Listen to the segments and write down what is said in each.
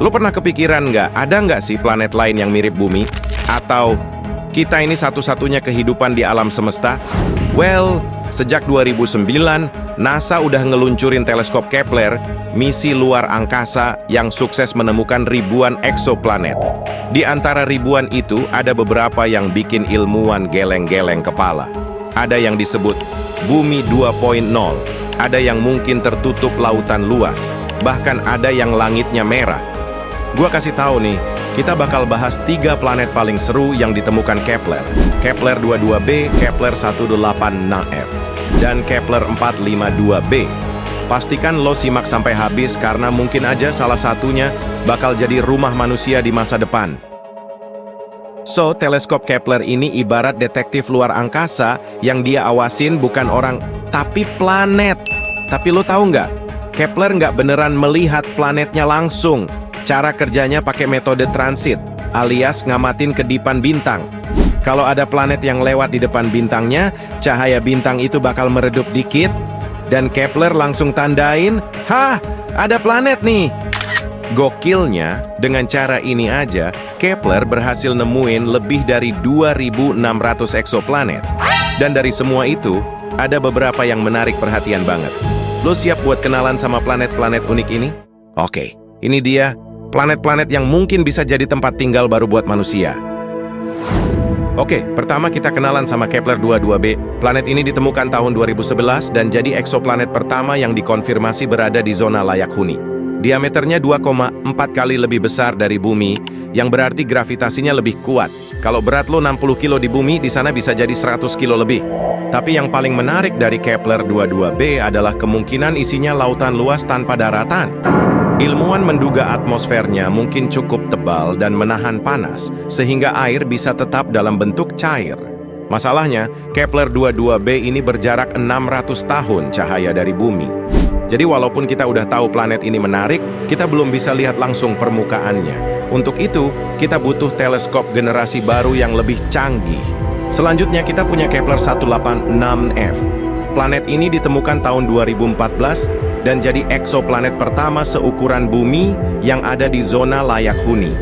Lo pernah kepikiran nggak, ada nggak sih planet lain yang mirip bumi? Atau kita ini satu-satunya kehidupan di alam semesta? Well, sejak 2009, NASA udah ngeluncurin teleskop Kepler, misi luar angkasa yang sukses menemukan ribuan eksoplanet. Di antara ribuan itu, ada beberapa yang bikin ilmuwan geleng-geleng kepala. Ada yang disebut Bumi 2.0, ada yang mungkin tertutup lautan luas, bahkan ada yang langitnya merah. Gua kasih tahu nih, kita bakal bahas 3 planet paling seru yang ditemukan Kepler. Kepler 22b, Kepler 186f, dan Kepler 452b. Pastikan lo simak sampai habis karena mungkin aja salah satunya bakal jadi rumah manusia di masa depan. So, teleskop Kepler ini ibarat detektif luar angkasa yang dia awasin bukan orang, tapi planet. Tapi lo tahu nggak? Kepler nggak beneran melihat planetnya langsung. Cara kerjanya pakai metode transit, alias ngamatin kedipan bintang. Kalau ada planet yang lewat di depan bintangnya, cahaya bintang itu bakal meredup dikit, dan Kepler langsung tandain, "Hah, ada planet nih!" Gokilnya, dengan cara ini aja, Kepler berhasil nemuin lebih dari 2.600 eksoplanet. Dan dari semua itu, ada beberapa yang menarik perhatian banget. Lo siap buat kenalan sama planet-planet unik ini? Oke, ini dia planet-planet yang mungkin bisa jadi tempat tinggal baru buat manusia. Oke, pertama kita kenalan sama Kepler 22b. Planet ini ditemukan tahun 2011 dan jadi eksoplanet pertama yang dikonfirmasi berada di zona layak huni. Diameternya 2,4 kali lebih besar dari bumi, yang berarti gravitasinya lebih kuat. Kalau berat lo 60 kilo di bumi, di sana bisa jadi 100 kilo lebih. Tapi yang paling menarik dari Kepler 22b adalah kemungkinan isinya lautan luas tanpa daratan. Ilmuwan menduga atmosfernya mungkin cukup tebal dan menahan panas, sehingga air bisa tetap dalam bentuk cair. Masalahnya, Kepler 22b ini berjarak 600 tahun cahaya dari bumi. Jadi walaupun kita udah tahu planet ini menarik, kita belum bisa lihat langsung permukaannya. Untuk itu, kita butuh teleskop generasi baru yang lebih canggih. Selanjutnya kita punya Kepler 186f. Planet ini ditemukan tahun 2014, dan jadi eksoplanet pertama seukuran bumi yang ada di zona layak huni.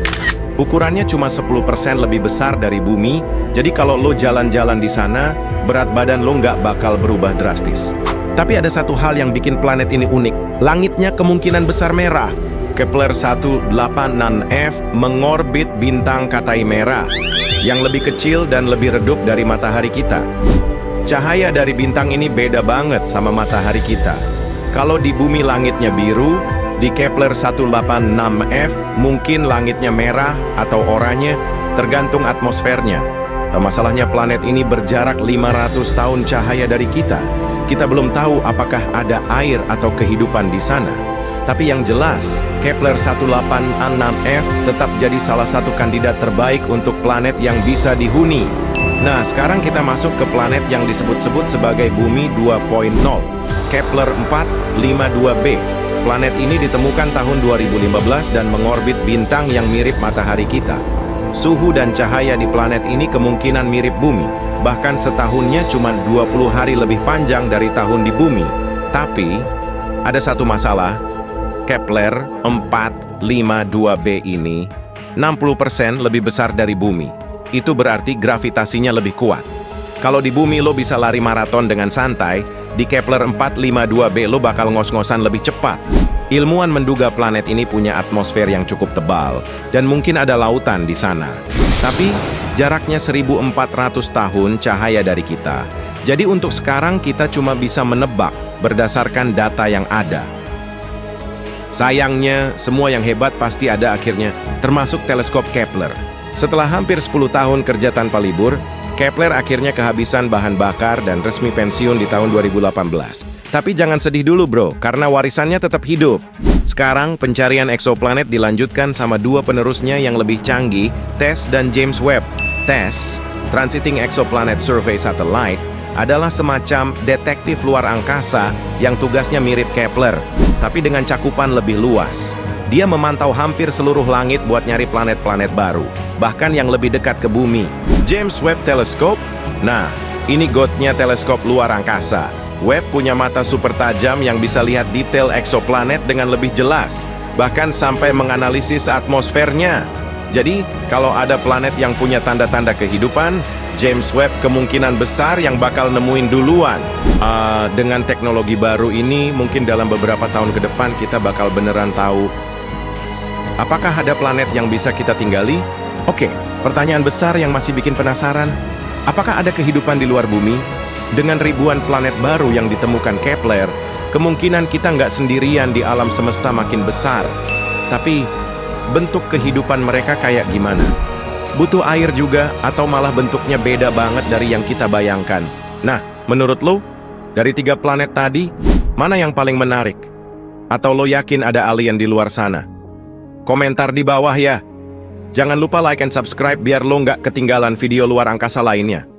Ukurannya cuma 10% lebih besar dari bumi, jadi kalau lo jalan-jalan di sana, berat badan lo nggak bakal berubah drastis. Tapi ada satu hal yang bikin planet ini unik, langitnya kemungkinan besar merah. Kepler 186f mengorbit bintang Katai merah, yang lebih kecil dan lebih redup dari matahari kita. Cahaya dari bintang ini beda banget sama matahari kita. Kalau di bumi langitnya biru, di Kepler 186f mungkin langitnya merah atau oranye, tergantung atmosfernya. Masalahnya planet ini berjarak 500 tahun cahaya dari kita. Kita belum tahu apakah ada air atau kehidupan di sana. Tapi yang jelas, Kepler 186f tetap jadi salah satu kandidat terbaik untuk planet yang bisa dihuni. Nah, sekarang kita masuk ke planet yang disebut-sebut sebagai Bumi 2.0, Kepler 452b. Planet ini ditemukan tahun 2015 dan mengorbit bintang yang mirip matahari kita. Suhu dan cahaya di planet ini kemungkinan mirip bumi, bahkan setahunnya cuma 20 hari lebih panjang dari tahun di bumi. Tapi, ada satu masalah, Kepler 452b ini 60% lebih besar dari bumi. Itu berarti gravitasinya lebih kuat. Kalau di bumi lo bisa lari maraton dengan santai, di Kepler 452b lo bakal ngos-ngosan lebih cepat. Ilmuwan menduga planet ini punya atmosfer yang cukup tebal, dan mungkin ada lautan di sana. Tapi, jaraknya 1.400 tahun cahaya dari kita. Jadi untuk sekarang kita cuma bisa menebak berdasarkan data yang ada. Sayangnya, semua yang hebat pasti ada akhirnya, termasuk teleskop Kepler. Setelah hampir 10 tahun kerja tanpa libur, Kepler akhirnya kehabisan bahan bakar dan resmi pensiun di tahun 2018. Tapi jangan sedih dulu bro, karena warisannya tetap hidup. Sekarang pencarian eksoplanet dilanjutkan sama 2 penerusnya yang lebih canggih, TESS dan James Webb. TESS, Transiting Exoplanet Survey Satellite, adalah semacam detektif luar angkasa yang tugasnya mirip Kepler, tapi dengan cakupan lebih luas. Dia memantau hampir seluruh langit buat nyari planet-planet baru, bahkan yang lebih dekat ke bumi. James Webb Telescope? Nah, ini GOAT-nya teleskop luar angkasa. Webb punya mata super tajam yang bisa lihat detail eksoplanet dengan lebih jelas. bahkan sampai menganalisis atmosfernya. Jadi, kalau ada planet yang punya tanda-tanda kehidupan, James Webb kemungkinan besar yang bakal nemuin duluan. Dengan teknologi baru ini, mungkin dalam beberapa tahun ke depan kita bakal beneran tahu apakah ada planet yang bisa kita tinggali. Oke, pertanyaan besar yang masih bikin penasaran, apakah ada kehidupan di luar bumi? Dengan ribuan planet baru yang ditemukan Kepler, kemungkinan kita nggak sendirian di alam semesta makin besar. Tapi, bentuk kehidupan mereka kayak gimana? Butuh air juga atau malah bentuknya beda banget dari yang kita bayangkan? Nah, menurut lo, dari 3 planet tadi, mana yang paling menarik? Atau lo yakin ada alien di luar sana? Komentar di bawah ya. Jangan lupa like and subscribe biar lo nggak ketinggalan video luar angkasa lainnya.